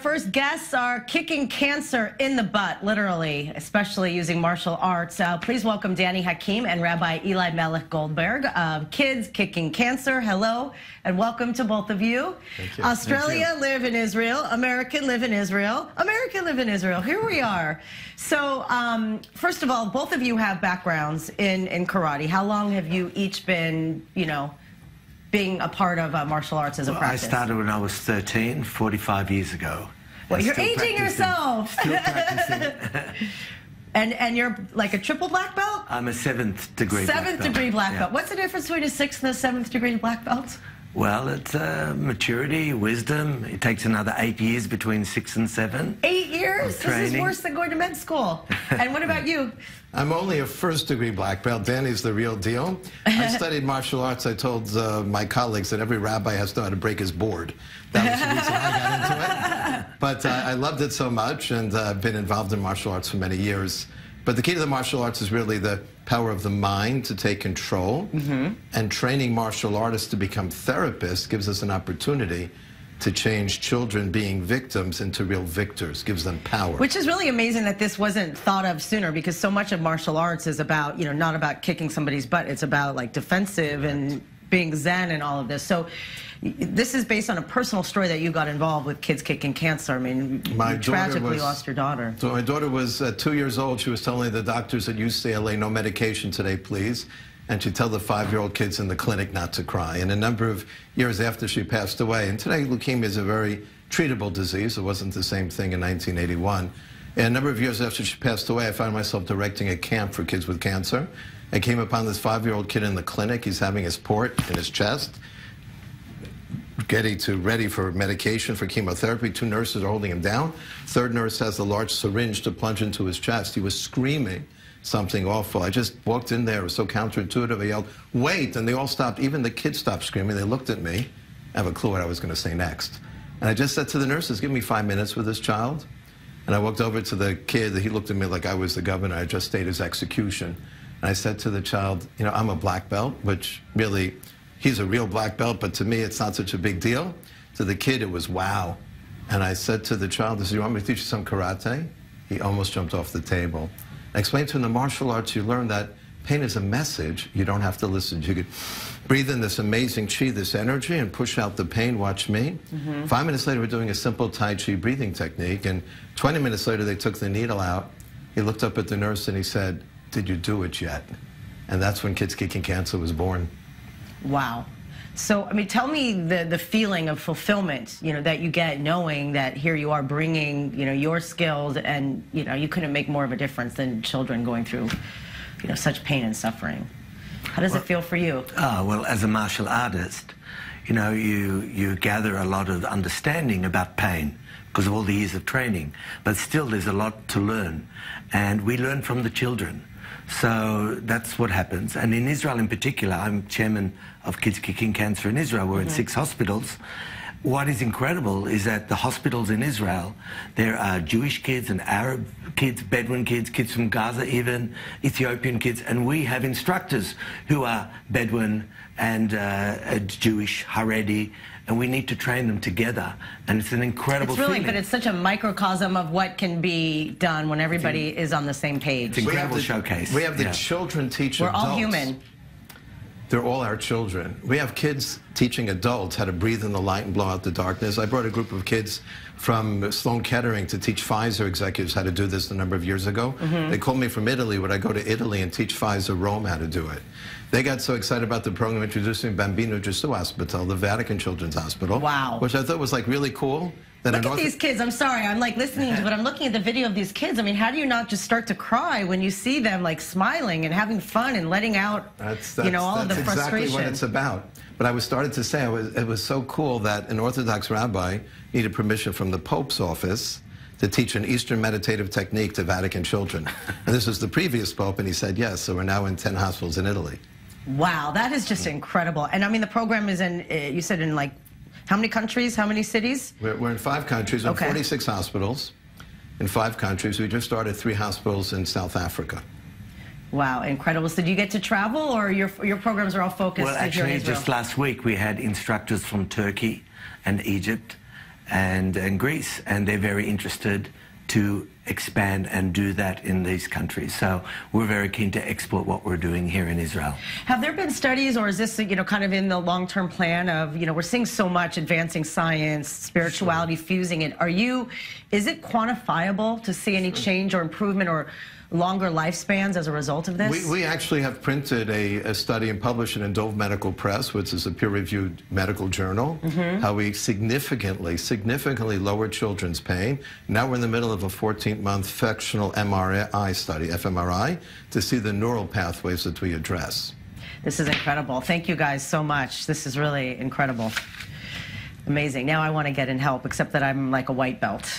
First guests are kicking cancer in the butt, literally, especially using martial arts. Please welcome Danny Hakim and Rabbi Eli Melech Goldberg. Kids kicking cancer, hello, and welcome to both of you. Thank you. Australia, Thank you. live in Israel. American, live in Israel. American, live in Israel. Here we are. So, first of all, both of you have backgrounds in karate. How long have you each been, being a part of martial arts as a practice? I started when I was 13, 45 years ago. Well, you're aging yourself. Still practicing. And you're like a triple black belt? I'm a 7th degree black belt. 7th degree black belt. What's the difference between a 6th and a 7th degree black belt? Well, it's maturity, wisdom. It takes another 8 years between 6 and 7. 8 years? This is worse than going to med school. And what about you? I'm only a 1st degree black belt. Danny's the real deal. I studied martial arts. I told my colleagues that every rabbi has to know how to break his board. That was the reason I got into it. But I loved it so much, and I've been involved in martial arts for many years. But the key to the martial arts is really the power of the mind to take control. And training martial artists to become therapists gives us an opportunity to change children being victims into real victors, gives them power. Which is really amazing that this wasn't thought of sooner, because so much of martial arts is about, not about kicking somebody's butt. It's about like defensive and being zen and all of this. So this is based on a personal story that you got involved with kids kicking cancer. I mean, you tragically lost your daughter. So my daughter was 2 years old. She was telling the doctors at UCLA, no medication today, please. And she'd tell the 5-year-old kids in the clinic not to cry. And a number of years after she passed away, and today leukemia is a very treatable disease. It wasn't the same thing in 1981. And a number of years after she passed away, I found myself directing a camp for kids with cancer. I came upon this 5-year-old kid in the clinic. He's having his port in his chest, ready for medication for chemotherapy. 2 nurses are holding him down. 3rd nurse has a large syringe to plunge into his chest. He was screaming something awful. I just walked in there. It was so counterintuitive. I yelled, "Wait!" And they all stopped. Even the kids stopped screaming. They looked at me. I have a clue what I was going to say next. And I just said to the nurses, "Give me 5 minutes with this child." And I walked over to the kid. He looked at me like I was the governor. I just stayed his execution. And I said to the child, I'm a black belt, which really, he's a real black belt, but to me, it's not such a big deal. To the kid, it was wow. And I said to the child, I said, "You want me to teach you some karate?" He almost jumped off the table. I explained to him, in the martial arts, you learn that pain is a message. You don't have to listen. You could breathe in this amazing chi, this energy, and push out the pain. Watch me. 5 minutes later, we're doing a simple Tai Chi breathing technique, and 20 minutes later, they took the needle out. He looked up at the nurse and he said, "Did you do it yet?" And that's when Kids Kicking Cancer was born. Wow. So, tell me the feeling of fulfillment, that you get knowing that here you are bringing, your skills, and, you couldn't make more of a difference than children going through, such pain and suffering. How does it feel for you? Well, as a martial artist, you gather a lot of understanding about pain because of all the years of training. But still, there's a lot to learn. And we learn from the children. So that's what happens. And in Israel in particular, I'm chairman of Kids Kicking Cancer in Israel. We're in 6 hospitals. What is incredible is that the hospitals in Israel, there are Jewish kids and Arab kids, Bedouin kids, kids from Gaza even, Ethiopian kids, and we have instructors who are Bedouin and Jewish, Haredi, and we need to train them together. And it's an incredible feeling. But it's such a microcosm of what can be done when everybody is on the same page. It's an incredible showcase. We have the children teach adults. We're all human. They're all our children. We have kids teaching adults how to breathe in the light and blow out the darkness. I brought a group of kids from Sloan Kettering to teach Pfizer executives how to do this a number of years ago. They called me from Italy. Would I go to Italy and teach Pfizer Rome how to do it? They got so excited about the program, introducing Bambino Gesù Hospital, the Vatican Children's Hospital. Wow. Which I thought was like really cool. Look at these kids. I'm sorry. I'm like listening to, but I'm looking at the video of these kids. How do you not just start to cry when you see them like smiling and having fun and letting out, all of the frustration? That's exactly what it's about. But I was starting to say, it was so cool that an Orthodox rabbi needed permission from the Pope's office to teach an Eastern meditative technique to Vatican children. And this was the previous Pope, and he said yes. So we're now in 10 hospitals in Italy. Wow, that is just incredible. And the program is in, you said in like, how many countries, how many cities? We're in 5 countries, in 46 hospitals in 5 countries. We just started 3 hospitals in South Africa. Wow, incredible. So do you get to travel, or your programs are all focused here in Israel? Well, actually, just last week we had instructors from Turkey and Egypt and Greece, and they're very interested to expand and do that in these countries. So we're very keen to export what we're doing here in Israel. Have there been studies, or is this, kind of in the long-term plan of, we're seeing so much advancing science, spirituality, fusing it. Is it quantifiable to see any change or improvement or longer lifespans as a result of this? We actually have printed a study and published it in Dove Medical Press, which is a peer-reviewed medical journal, how we significantly lowered children's pain. Now we're in the middle of a 14-month functional MRI study, fMRI, to see the neural pathways that we address. This is incredible. Thank you guys so much. This is really incredible. Amazing. Now I want to get in help, except that I'm like a white belt.